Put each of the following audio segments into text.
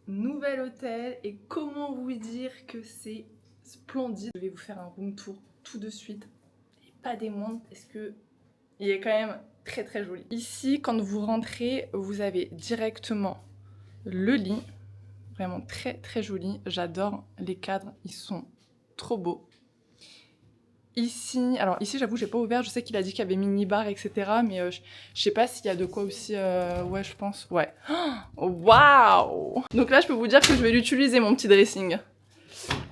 nouvel hôtel et comment vous dire que c'est splendide. Je vais vous faire un room tour tout de suite, et pas des moindres, parce que il est quand même très très joli. Ici, quand vous rentrez, vous avez directement le lit, vraiment très très joli. J'adore les cadres, ils sont trop beaux. Ici, alors ici j'avoue j'ai pas ouvert, je sais qu'il a dit qu'il y avait mini-bar etc, mais je sais pas s'il y a de quoi aussi, ouais je pense, ouais. Waouh! Donc là je peux vous dire que je vais l'utiliser mon petit dressing.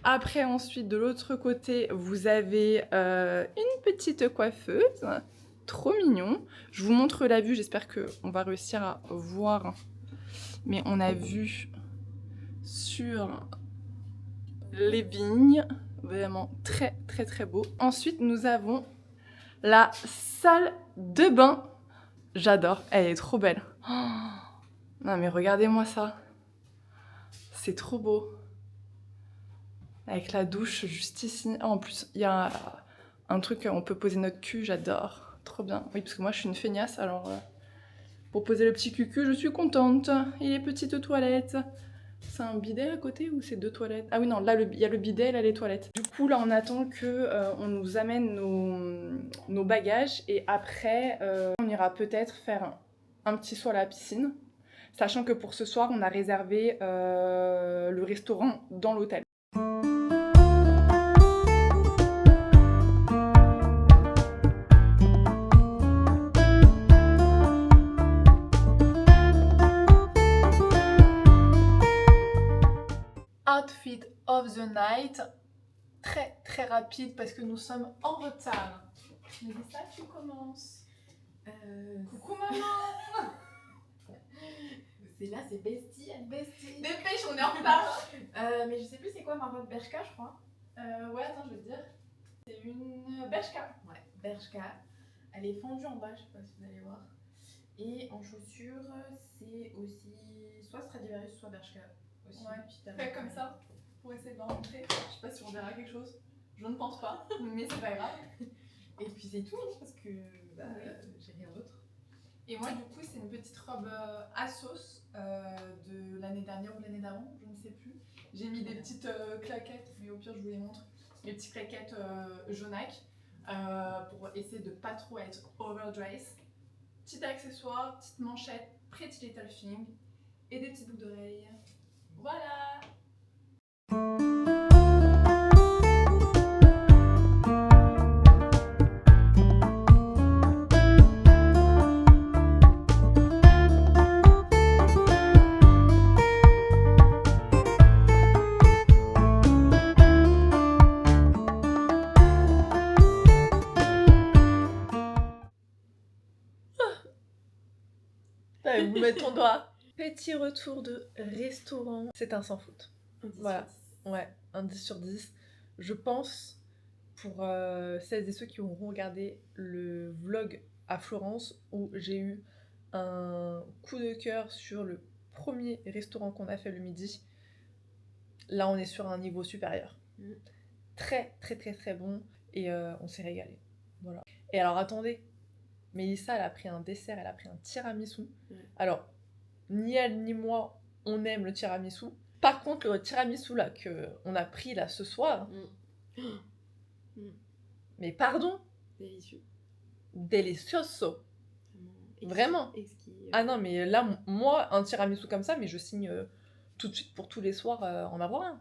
Après ensuite de l'autre côté vous avez une petite coiffeuse, trop mignon. Je vous montre la vue, j'espère qu'on va réussir à voir, mais on a vu sur les vignes, vraiment très très très beau. Ensuite nous avons la salle de bain. J'adore, elle est trop belle. Oh, non mais regardez-moi ça. C'est trop beau. Avec la douche juste ici. Oh, en plus, il y a un truc, on peut poser notre cul, j'adore. Trop bien. Oui, parce que moi je suis une feignasse, alors pour poser le petit cucu, je suis contente. Et les petites toilettes. C'est un bidet à côté ou c'est 2 toilettes? Ah oui, non, là il y a le bidet et là les toilettes. Du coup, là on attend que on nous amène nos bagages et après on ira peut-être faire un petit saut à la piscine. Sachant que pour ce soir, on a réservé le restaurant dans l'hôtel. Outfit of the night, très très rapide parce que nous sommes en retard. Mélissa, tu commences. Coucou maman. C'est là, c'est bestie, elle bestie. Dépêche, on est en retard. Mais je sais plus c'est quoi ma robe Bershka, je crois. Ouais, attends, je vais te dire. C'est une Bershka. Ouais, Bershka. Elle est fendue en bas, je sais pas si vous allez voir. Et en chaussures, c'est aussi soit Stradivarius, soit Bershka. Aussi. Ouais, fais comme ça pour essayer de rentrer. Je sais pas si on verra quelque chose. Je ne pense pas, mais c'est pas grave. Et puis c'est tout, hein, parce que bah, Oui. j'ai rien d'autre. Et moi, du coup, c'est une petite robe Assos de l'année dernière ou l'année d'avant, je ne sais plus. J'ai mis des petites claquettes, mais au pire, je vous les montre. Des petites claquettes jaunâtres pour essayer de pas trop être overdressed. Petit accessoire, petite manchette, pretty little thing et des petites boucles d'oreilles. Voilà! Vous mettez ton doigt. Petit retour de restaurant. C'est un sans faute. Voilà. Ouais, un 10 sur 10. Je pense, pour celles et ceux qui auront regardé le vlog à Florence, où j'ai eu un coup de cœur sur le premier restaurant qu'on a fait le midi, là on est sur un niveau supérieur. Très très très très bon, et on s'est régalé. Voilà. Et alors attendez, Mélissa elle a pris un dessert, elle a pris un tiramisu. Alors, ni elle ni moi on aime le tiramisu. Par contre, le tiramisu là qu'on a pris là ce soir, mais pardon, Délicieux. delicioso. Vraiment. Ah non, mais là, moi, un tiramisu comme ça, mais je signe tout de suite pour tous les soirs en avoir un.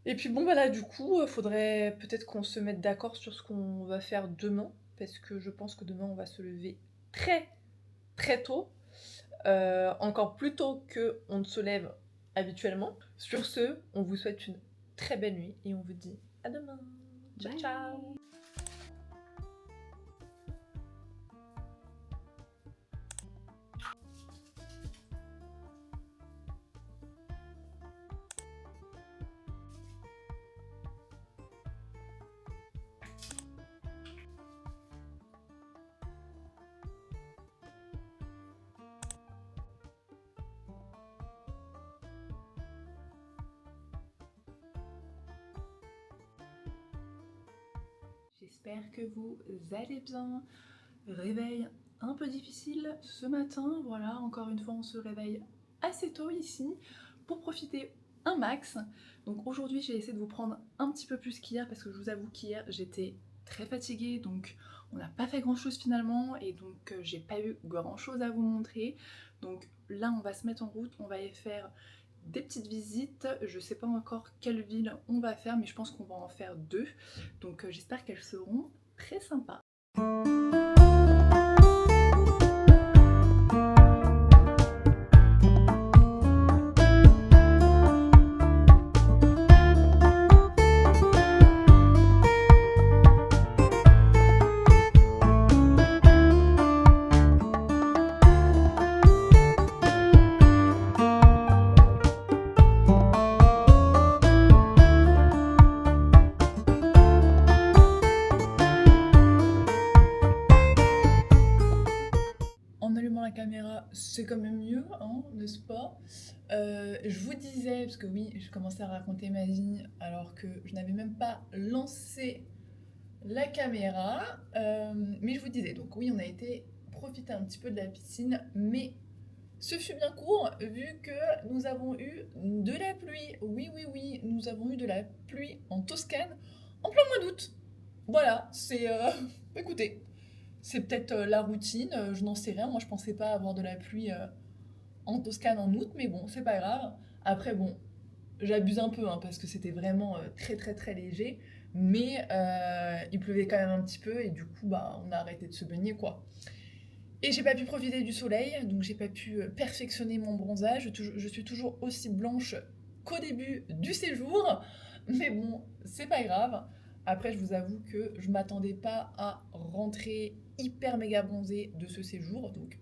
Et puis bon, bah là, du coup, faudrait peut-être qu'on se mette d'accord sur ce qu'on va faire demain, parce que je pense que demain, on va se lever très, très tôt. Encore plus tôt qu'on ne se lève habituellement. Sur ce, on vous souhaite une très belle nuit et on vous dit à demain. Ciao, Bye. ciao. J'espère que vous allez bien. Réveil un peu difficile ce matin, voilà, encore une fois on se réveille assez tôt ici pour profiter un max. Donc aujourd'hui j'ai essayé de vous prendre un petit peu plus qu'hier parce que je vous avoue qu'hier j'étais très fatiguée, donc on n'a pas fait grand chose finalement et donc j'ai pas eu grand chose à vous montrer. Donc là on va se mettre en route, on va aller faire des petites visites. Je sais pas encore quelle ville on va faire, mais je pense qu'on va en faire 2, donc j'espère qu'elles seront très sympas. En allumant la caméra, c'est quand même mieux, hein, n'est-ce pas? Je vous disais, parce que oui, je commençais à raconter ma vie alors que je n'avais même pas lancé la caméra, mais je vous disais, donc oui, on a été profiter un petit peu de la piscine, mais ce fut bien court vu que nous avons eu de la pluie. Oui, oui, oui, nous avons eu de la pluie en Toscane en plein mois d'août. Voilà, c'est... écoutez, c'est peut-être la routine, je n'en sais rien. Moi, je pensais pas avoir de la pluie en Toscane en août, mais bon, c'est pas grave. Après, bon, j'abuse un peu, hein, parce que c'était vraiment très très très léger, mais il pleuvait quand même un petit peu, et du coup, bah, on a arrêté de se baigner, quoi. Et j'ai pas pu profiter du soleil, donc j'ai pas pu perfectionner mon bronzage. Je suis toujours aussi blanche qu'au début du séjour, mais bon, c'est pas grave. Après, je vous avoue que je m'attendais pas à rentrer hyper méga bronzée de ce séjour, donc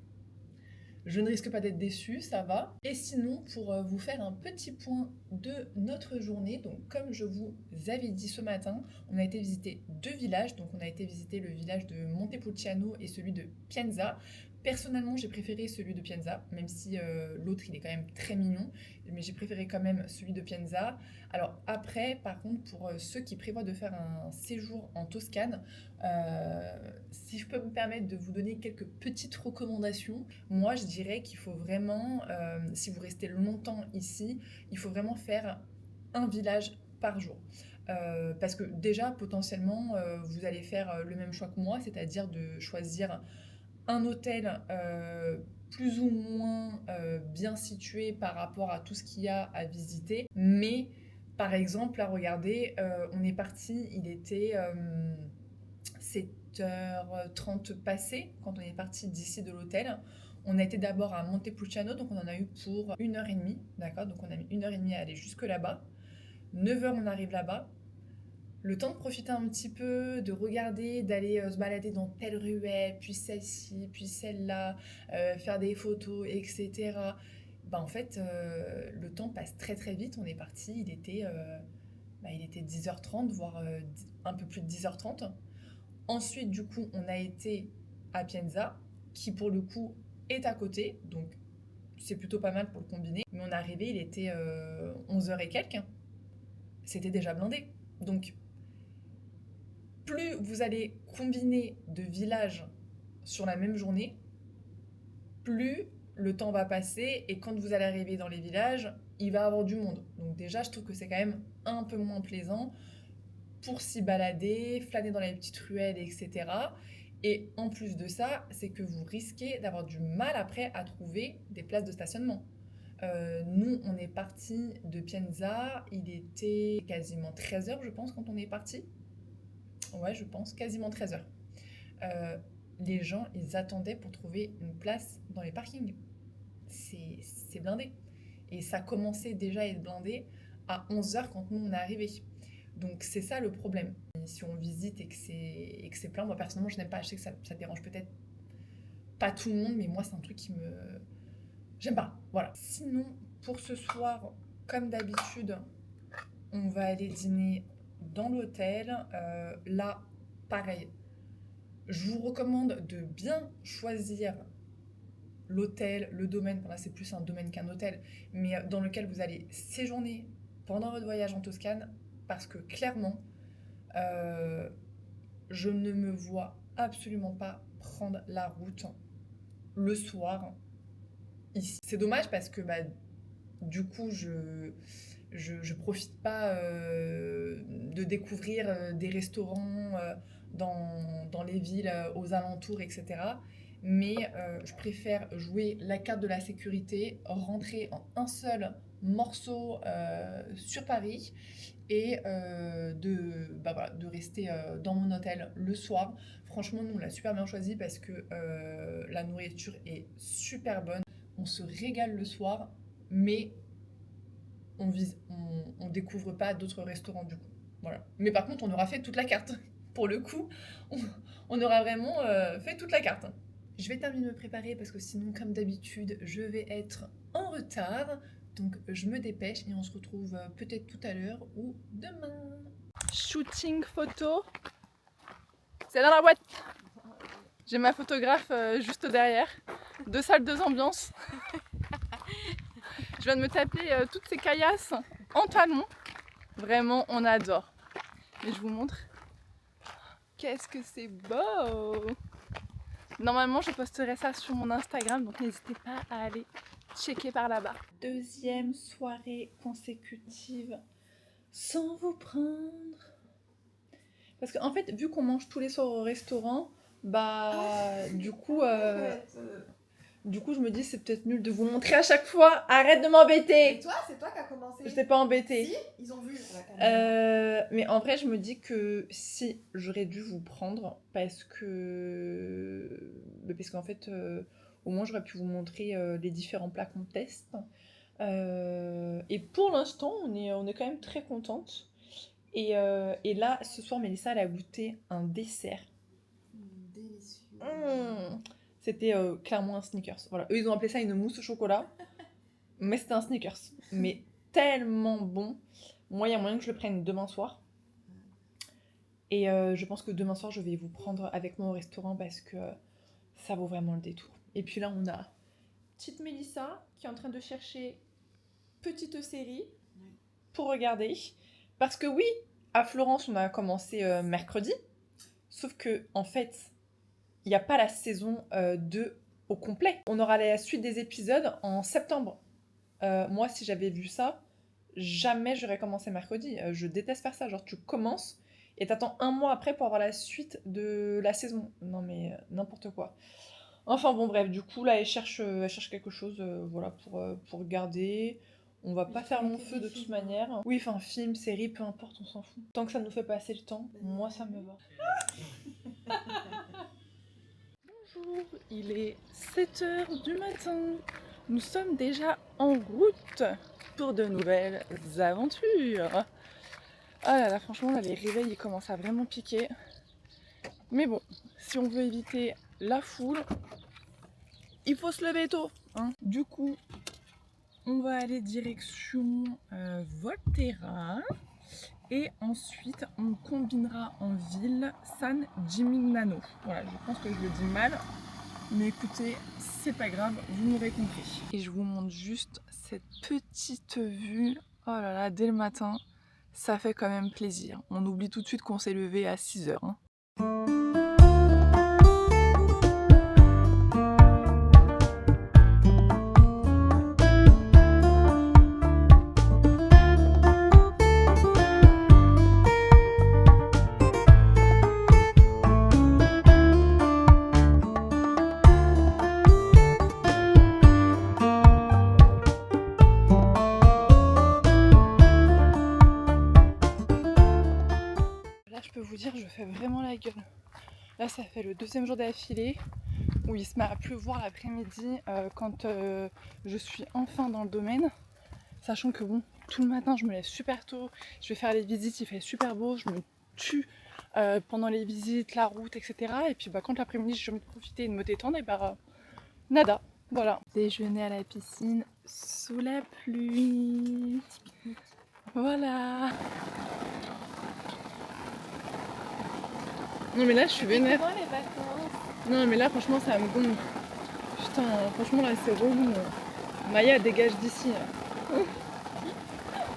je ne risque pas d'être déçue, ça va. Et sinon, pour vous faire un petit point de notre journée, donc comme je vous avais dit ce matin, on a été visiter 2 villages. Donc on a été visiter le village de Montepulciano et celui de Pienza. Personnellement, j'ai préféré celui de Pienza, même si l'autre il est quand même très mignon, mais j'ai préféré quand même celui de Pienza. Alors après, par contre, pour ceux qui prévoient de faire un séjour en Toscane, si je peux me permettre de vous donner quelques petites recommandations, moi je dirais qu'il faut vraiment, si vous restez longtemps ici, il faut vraiment faire un village par jour. Parce que déjà, potentiellement, vous allez faire le même choix que moi, c'est-à-dire de choisir un hôtel plus ou moins bien situé par rapport à tout ce qu'il y a à visiter. Mais par exemple, là, regardez, on est parti, il était 7h30 passé quand on est parti d'ici de l'hôtel. On a été d'abord à Montepulciano, donc on en a eu pour 1h30, d'accord? Donc on a mis 1h30 à aller jusque là-bas. 9h, on arrive là-bas. Le temps de profiter un petit peu, de regarder, d'aller se balader dans telle ruelle, puis celle-ci, puis celle-là, faire des photos, etc. Ben, en fait, le temps passe très très vite. On est parti, il était 10h30, voire un peu plus de 10h30. Ensuite, du coup, on a été à Pienza, qui pour le coup est à côté, donc c'est plutôt pas mal pour le combiner. Mais on est arrivé, il était 11h et quelques. C'était déjà blindé. Donc, plus vous allez combiner de villages sur la même journée, plus le temps va passer et quand vous allez arriver dans les villages, il va y avoir du monde. Donc déjà, je trouve que c'est quand même un peu moins plaisant pour s'y balader, flâner dans les petites ruelles, etc. Et en plus de ça, c'est que vous risquez d'avoir du mal après à trouver des places de stationnement. Nous, on est parti de Pienza, il était quasiment 13h, je pense, quand on est parti. Ouais, je pense, quasiment 13h. Les gens, ils attendaient pour trouver une place dans les parkings. C'est blindé. Et ça commençait déjà à être blindé à 11h quand nous, on est arrivés. Donc c'est ça le problème. Et si on visite et que c'est plein, moi personnellement, je n'aime pas. Je sais que ça dérange peut-être pas tout le monde, mais moi, c'est un truc qui me... J'aime pas, voilà. Sinon, pour ce soir, comme d'habitude, on va aller dîner dans l'hôtel. Là, pareil, je vous recommande de bien choisir l'hôtel, le domaine. Là, c'est plus un domaine qu'un hôtel, mais dans lequel vous allez séjourner pendant votre voyage en Toscane, parce que clairement, je ne me vois absolument pas prendre la route le soir ici. C'est dommage parce que Du coup, je profite pas de découvrir des restaurants dans les villes aux alentours, etc. Mais je préfère jouer la carte de la sécurité, rentrer en un seul morceau sur Paris et de rester dans mon hôtel le soir. Franchement, nous, on l'a super bien choisi parce que la nourriture est super bonne. On se régale le soir, mais on découvre pas d'autres restaurants du coup. Voilà. Mais par contre, on aura fait toute la carte. Pour le coup, on aura vraiment fait toute la carte. Je vais terminer de me préparer parce que sinon, comme d'habitude, je vais être en retard. Donc je me dépêche et on se retrouve peut-être tout à l'heure ou demain. Shooting photo. C'est dans la boîte. J'ai ma photographe juste derrière. 2 salles, 2 ambiances. Je viens de me taper toutes ces caillasses en talons. Vraiment, on adore. Et je vous montre. Qu'est-ce que c'est beau! Normalement, je posterai ça sur mon Instagram, donc n'hésitez pas à aller checker par là-bas. Deuxième soirée consécutive sans vous prendre. Parce qu'en fait, vu qu'on mange tous les soirs au restaurant, du coup, je me dis c'est peut-être nul de vous montrer à chaque fois. Arrête de m'embêter! Et toi, c'est toi qui as commencé. Je t'ai pas embêté. Si, ils ont vu la caméra. Mais en vrai, je me dis que si j'aurais dû vous prendre parce qu'en fait, au moins j'aurais pu vous montrer les différents plats qu'on teste. Et pour l'instant, on est quand même très contente. Et là, ce soir, Mélissa, elle a goûté un dessert. Délicieux. C'était clairement un Snickers. Voilà. Eux, ils ont appelé ça une mousse au chocolat. Mais c'était un Snickers. Mais tellement bon. Moi, il y a moyen que je le prenne demain soir. Et je pense que demain soir, je vais vous prendre avec moi au restaurant parce que ça vaut vraiment le détour. Et puis là, on a petite Mélissa qui est en train de chercher petite série pour regarder. Parce que oui, à Florence, on a commencé mercredi. Sauf que, en fait, il n'y a pas la saison 2 au complet. On aura la suite des épisodes en septembre. Moi, si j'avais vu ça, jamais j'aurais commencé mercredi. Je déteste faire ça. Genre, tu commences et t'attends un mois après pour avoir la suite de la saison. Non, mais n'importe quoi. Enfin, bon, bref, du coup, là, elle cherche quelque chose voilà, pour regarder. On va pas faire long feu de toute manière. Oui, enfin, film, série, peu importe, on s'en fout. Tant que ça nous fait passer le temps, moi, ça me va. Bonjour, il est 7h du matin. Nous sommes déjà en route pour de nouvelles aventures. Ah là là, franchement, là, les réveils, ils commencent à vraiment piquer. Mais bon, si on veut éviter la foule, il faut se lever tôt. Hein. Du coup, on va aller direction Volterra. Et ensuite, on combinera en ville San Gimignano. Voilà, je pense que je le dis mal. Mais écoutez, c'est pas grave, vous m'aurez compris. Et je vous montre juste cette petite vue. Oh là là, dès le matin, ça fait quand même plaisir. On oublie tout de suite qu'on s'est levé à 6h. Hein. Vous dire, je fais vraiment la gueule. Là, ça fait le 2e jour d'affilée où il se met à pleuvoir l'après-midi quand je suis enfin dans le domaine. Sachant que bon, tout le matin, je me lève super tôt, je vais faire les visites, il fait super beau, je me tue pendant les visites, la route, etc. Et puis quand l'après-midi, j'ai envie de profiter et de me détendre, et nada. Voilà. Déjeuner à la piscine sous la pluie. Voilà. Non mais là je suis vénère. Comment les vacances? Non mais là franchement ça me gonfle. Putain, franchement là c'est relou. Maya dégage d'ici.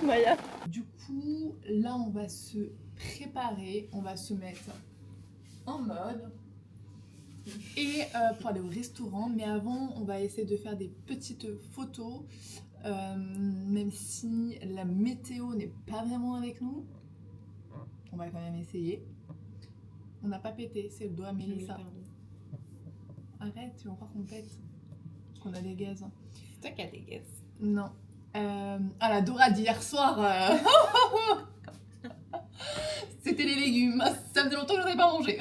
Maya. Du coup, là on va se préparer, on va se mettre en mode et pour aller au restaurant. Mais avant, on va essayer de faire des petites photos Même si la météo n'est pas vraiment avec nous, on va quand même essayer. On n'a pas pété, c'est le doigt à Mélissa. Arrête, tu vas croire qu'on pète. Parce qu'on a des gaz. C'est toi qui as des gaz. Non. La Dora d'hier soir. C'était les légumes. Ça faisait longtemps que je n'avais pas mangé.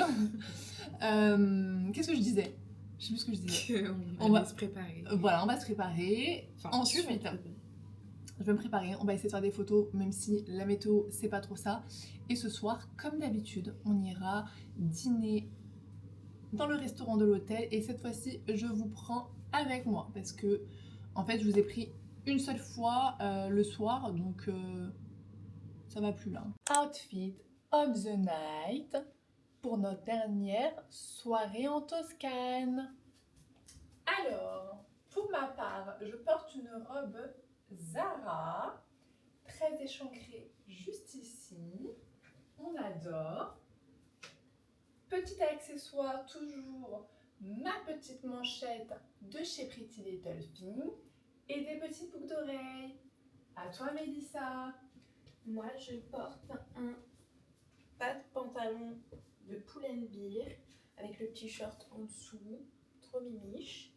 Qu'est-ce que je disais? Je sais plus ce que je disais. On va se préparer. Voilà, on va se préparer. Enfin, Ensuite, je vais me préparer. On va essayer de faire des photos, même si la météo, c'est pas trop ça. Et ce soir, comme d'habitude, on ira dîner dans le restaurant de l'hôtel. Et cette fois-ci, je vous prends avec moi. Parce que, en fait, je vous ai pris une seule fois le soir. Donc, ça va plus là. Outfit of the night pour notre dernière soirée en Toscane. Alors, pour ma part, je porte une robe Zara, très échancrée juste ici. On adore. Petit accessoire, toujours ma petite manchette de chez Pretty Little Thing et des petites boucles d'oreilles. À toi, Mélissa. Moi, je porte un bas de pantalon de Pull&Bear avec le petit short en dessous, trop mimiche.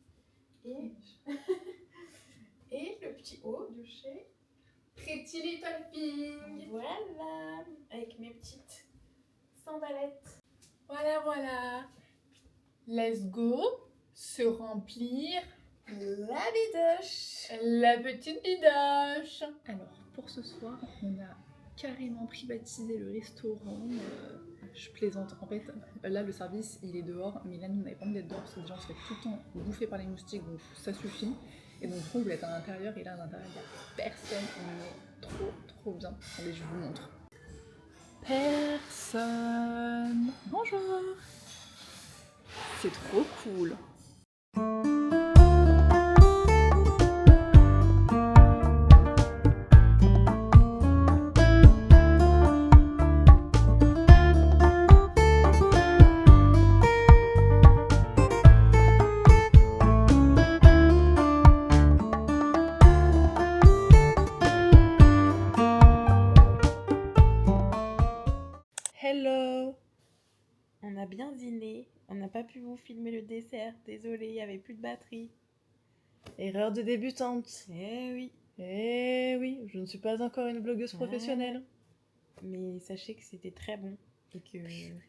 Et le petit haut de chez Pretty Little Thing. Voilà, avec mes petites sandalettes. Voilà. Let's go se remplir la bidoche. La petite bidoche. Alors, pour ce soir, on a carrément privatisé le restaurant. Je plaisante. En fait, là, le service, il est dehors. Mais là, nous, on n'avait pas envie d'être dehors parce que déjà, on se fait tout le temps bouffer par les moustiques. Donc, ça suffit. Et donc, on voulait être à l'intérieur. Et là, à l'intérieur, il n'y a personne. On est trop bien. Allez, je vous montre. Personne. Bonjour. C'est trop cool. Hello. On a bien dîné, on n'a pas pu vous filmer le dessert, désolé, il n'y avait plus de batterie. Erreur de débutante. Eh oui. Eh oui, je ne suis pas encore une blogueuse professionnelle. Mais sachez que c'était très bon et que vous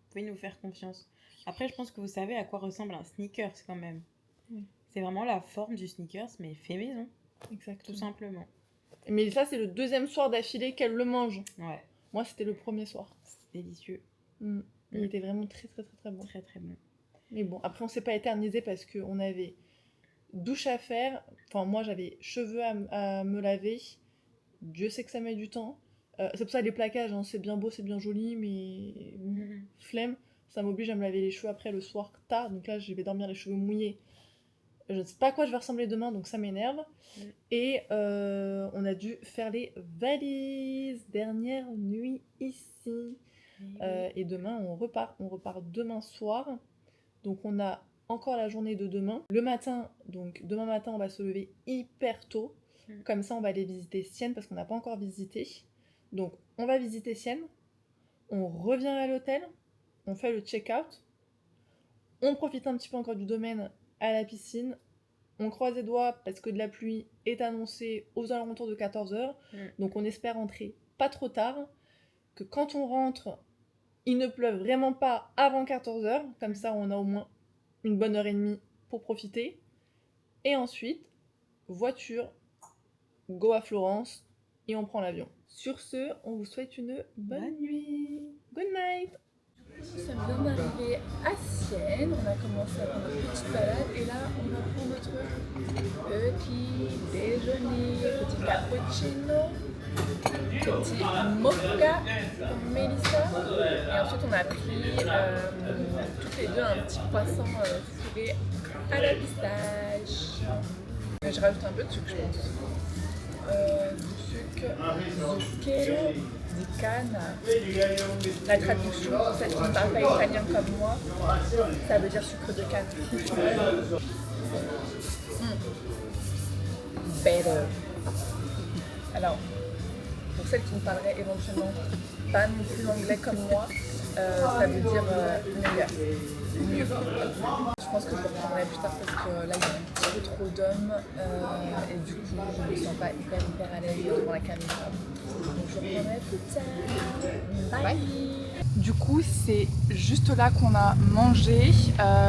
pouvez nous faire confiance. Après, je pense que vous savez à quoi ressemble un sneakers quand même. Oui. C'est vraiment la forme du sneakers, mais fait maison, Exactement. tout simplement. Mais ça, c'est le deuxième soir d'affilée qu'elle le mange. Ouais, Moi, c'était le premier soir. c'est délicieux, Il était vraiment très bon. très très bon. Mais bon, après, on s'est pas éternisé parce qu'on avait douche à faire. Enfin, moi, j'avais cheveux à me laver. Dieu sait que ça met du temps. C'est pour ça les plaquages, hein, c'est bien beau, c'est bien joli, mais flemme. Ça m'oblige à me laver les cheveux après le soir tard. Donc là, je vais dormir les cheveux mouillés. Je ne sais pas à quoi je vais ressembler demain, donc ça m'énerve. Et on a dû faire les valises. Dernière nuit ici. Et demain, on repart. On repart demain soir. Donc on a encore la journée de demain. Le matin, donc demain matin, on va se lever hyper tôt. Comme ça, on va aller visiter Sienne parce qu'on n'a pas encore visité. Donc on va visiter Sienne. On revient à l'hôtel. On fait le check-out. On profite un petit peu encore du domaine à la piscine. On croise les doigts parce que de la pluie est annoncée aux alentours de 14h. Donc on espère rentrer pas trop tard. Que quand on rentre, il ne pleuve vraiment pas avant 14h. Comme ça, on a au moins une bonne heure et demie pour profiter. Et ensuite, voiture, go à Florence et on prend l'avion. Sur ce, on vous souhaite une bonne nuit. Good night. Ça vient d'arriver à Sienne. On a commencé à prendre notre petite balade et là, on va prendre notre petit déjeuner, petit cappuccino, petit mocha pour Mélissa. Et ensuite, on a pris toutes les deux un petit croissant fourré à la pistache. Je rajoute un peu de sucre, je pense. Du sucre, zucchero di canne. La traduction, pour celle qui ne parle pas italien comme moi, ça veut dire sucre de canne. better. Alors, pour celles qui ne parleraient éventuellement pas non plus l'anglais comme moi, ça veut dire meilleur. Mieux. Je pense que je le reprendrai plus tard parce que là il y a un petit peu trop d'hommes et du coup je ne me sens pas hyper à l'aise devant la caméra. Donc je reprendrai plus tard. Bye. Du coup, c'est juste là qu'on a mangé.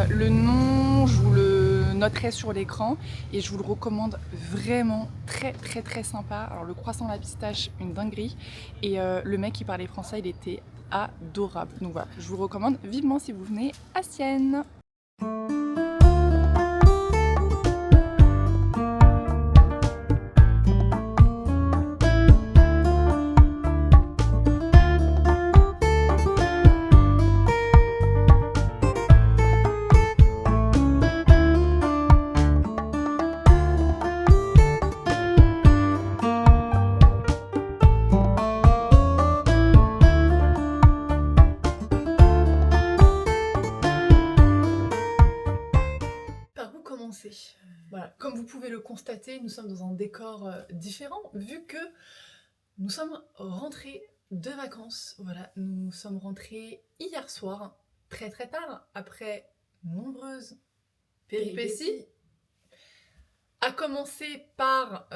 Le nom, je vous le noterai sur l'écran et je vous le recommande vraiment, très sympa. Alors le croissant à la pistache, une dinguerie, et le mec qui parlait français, il était adorable. Donc voilà, je vous le recommande vivement si vous venez à Sienne. Voilà, comme vous pouvez le constater, nous sommes dans un décor différent vu que nous sommes rentrés de vacances. Voilà, nous sommes rentrés hier soir, très tard, après nombreuses péripéties. À commencer par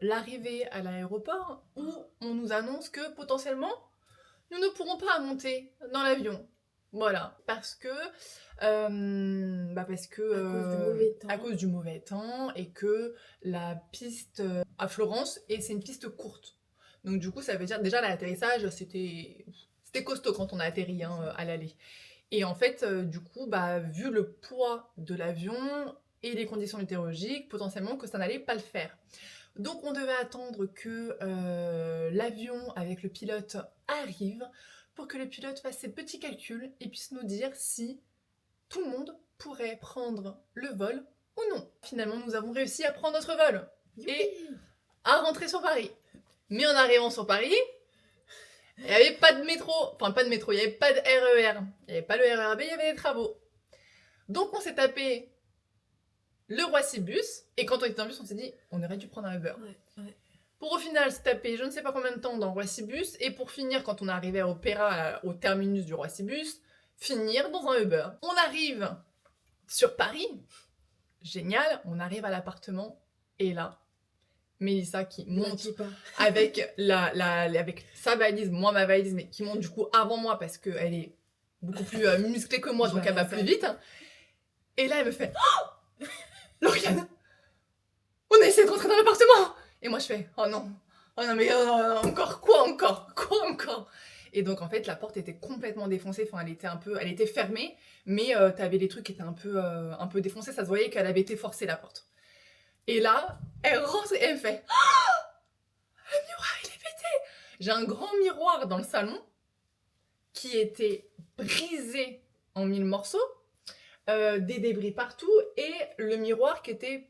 l'arrivée à l'aéroport où on nous annonce que potentiellement nous ne pourrons pas monter dans l'avion. Voilà, parce que à cause du mauvais temps et que la piste à Florence, et c'est une piste courte. Donc du coup, ça veut dire déjà l'atterrissage, c'était costaud quand on a atterri à l'aller. Et en fait, du coup, vu le poids de l'avion et les conditions météorologiques, potentiellement que ça n'allait pas le faire. Donc on devait attendre que l'avion avec le pilote arrive pour que le pilote fasse ses petits calculs et puisse nous dire si tout le monde pourrait prendre le vol ou non. Finalement, nous avons réussi à prendre notre vol et à rentrer sur Paris. Mais en arrivant sur Paris, il n'y avait pas de métro, il n'y avait pas de RER, il n'y avait pas le RERB, il y avait des travaux. Donc on s'est tapé le Roissy-Bus, et quand on était dans le bus, on s'est dit, on aurait dû prendre un Uber. Ouais. Pour au final se taper je ne sais pas combien de temps dans Roissy-Bus, et pour finir, quand on arrivait à Opéra, au terminus du Roissy-Bus, finir dans un Uber. On arrive sur Paris, génial, on arrive à l'appartement, et là, Mélissa qui monte avec, avec sa valise, moi ma valise, mais qui monte du coup avant moi parce qu'elle est beaucoup plus musclée que moi, donc elle va plus vite. Et là, elle me fait oh Lauriane, on a essayé de rentrer dans l'appartement. Et moi, je fais oh non, mais encore quoi encore. Et donc, en fait, la porte était complètement défoncée. Enfin, elle était fermée, mais t'avais les trucs qui étaient un peu défoncés. Ça se voyait qu'elle avait été forcée, la porte. Et là, elle rentre et elle me fait oh le miroir, il est pété. J'ai un grand miroir dans le salon qui était brisé en 1000 morceaux, des débris partout, et le miroir qui était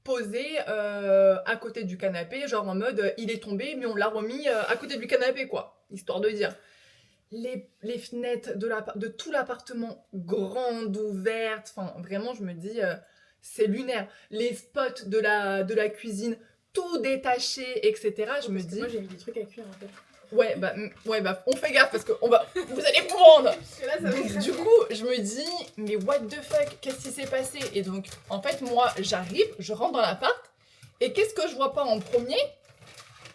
posé à côté du canapé, genre en mode il est tombé, mais on l'a remis à côté du canapé, quoi, histoire de dire. Les fenêtres de tout l'appartement grandes, ouvertes, enfin vraiment, je me dis, c'est lunaire. Les spots de la cuisine, tout détaché, etc. Je me dis. Moi, j'ai mis des trucs à cuire en fait. Ouais, on fait gaffe parce que vous allez prendre. Donc, du coup, je me dis, mais what the fuck, qu'est-ce qui s'est passé? Et donc, en fait, moi, j'arrive, je rentre dans l'appart, et qu'est-ce que je vois pas en premier?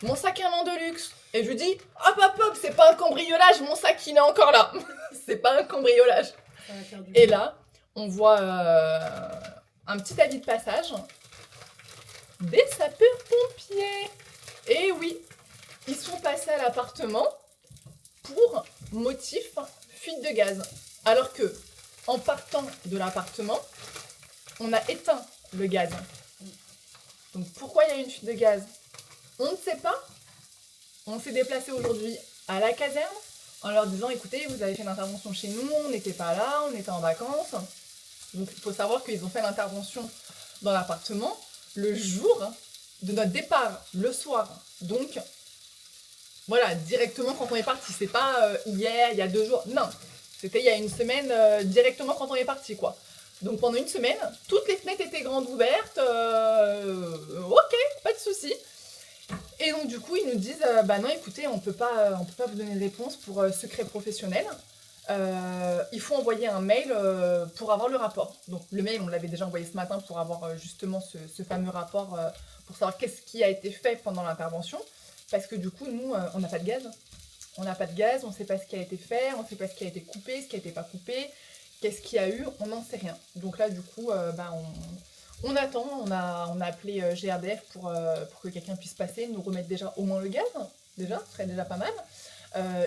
Mon sac à main de luxe. Et je lui dis, hop, c'est pas un cambriolage, mon sac, il est encore là. C'est pas un cambriolage. Et là, on voit un petit avis de passage des sapeurs-pompiers. Et oui, ils sont passés à l'appartement pour motif fuite de gaz. Alors que, en partant de l'appartement, on a éteint le gaz. Donc pourquoi il y a une fuite de gaz? On ne sait pas. On s'est déplacé aujourd'hui à la caserne en leur disant, écoutez, vous avez fait l'intervention chez nous, on n'était pas là, on était en vacances. Donc il faut savoir qu'ils ont fait l'intervention dans l'appartement le jour de notre départ, le soir. Donc voilà, directement quand on est parti. C'est pas hier, il y a 2 jours. Non, c'était il y a une semaine, directement quand on est parti, quoi. Donc pendant une semaine, toutes les fenêtres étaient grandes ouvertes. Ok, pas de souci. Et donc du coup, ils nous disent, bah non, écoutez, on peut pas vous donner de réponse pour secret professionnel. Il faut envoyer un mail pour avoir le rapport. Donc le mail, on l'avait déjà envoyé ce matin pour avoir justement ce fameux rapport pour savoir qu'est-ce qui a été fait pendant l'intervention. Parce que du coup, nous, on n'a pas de gaz. On n'a pas de gaz, on ne sait pas ce qui a été fait, on ne sait pas ce qui a été coupé, ce qui n'a été pas coupé, qu'est-ce qu'il y a eu, on n'en sait rien. Donc là, du coup, on attend, on a appelé GRDF pour que quelqu'un puisse passer, nous remettre déjà au moins le gaz, déjà, ce serait déjà pas mal.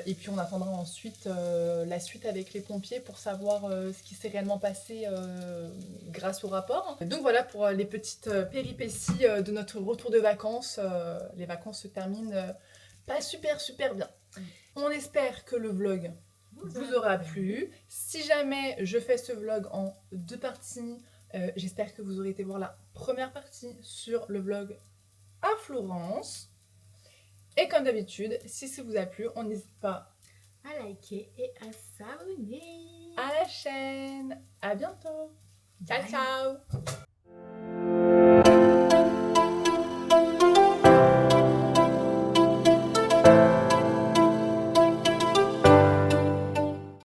Et puis on attendra ensuite la suite avec les pompiers pour savoir ce qui s'est réellement passé grâce au rapport. Donc voilà pour les petites péripéties de notre retour de vacances. Les vacances se terminent pas super bien. On espère que le vlog vous aura plu. Si jamais je fais ce vlog en 2 parties, j'espère que vous aurez été voir la première partie sur le vlog à Florence. Et comme d'habitude, si ça vous a plu, on n'hésite pas à liker et à s'abonner. à la chaîne. À bientôt. Ciao, ciao.